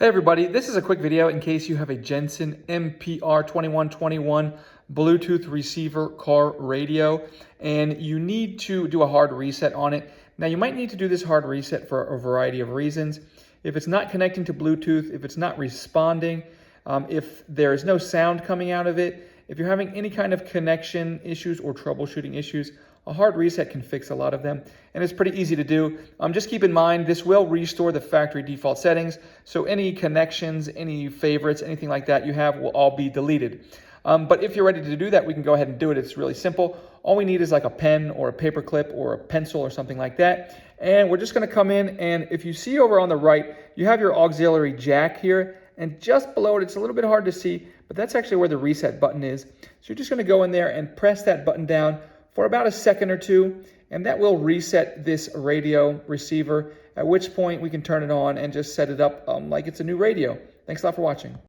Hey everybody, this is a quick video in case you have a Jensen MPR2121 Bluetooth receiver car radio and you need to do a hard reset on it. Now you might need to do this hard reset for a variety of reasons. If it's not connecting to Bluetooth, if it's not responding, if there is no sound coming out of it, if you're having any kind of connection issues or troubleshooting issues, a hard reset can fix a lot of them, and it's pretty easy to do. Just keep in mind, this will restore the factory default settings, so any connections, any favorites, anything like that you have will all be deleted. But if you're ready to do that, we can go ahead and do it. It's really simple. All we need is like a pen or a paper clip or a pencil or something like that, and we're just going to come in, and if you see over on the right, you have your auxiliary jack here, and just below it, it's a little bit hard to see, but that's actually where the reset button is. So you're just going to go in there and press that button down for about a second or two, and that will reset this radio receiver, at which point we can turn it on and just set it up like it's a new radio. Thanks a lot for watching.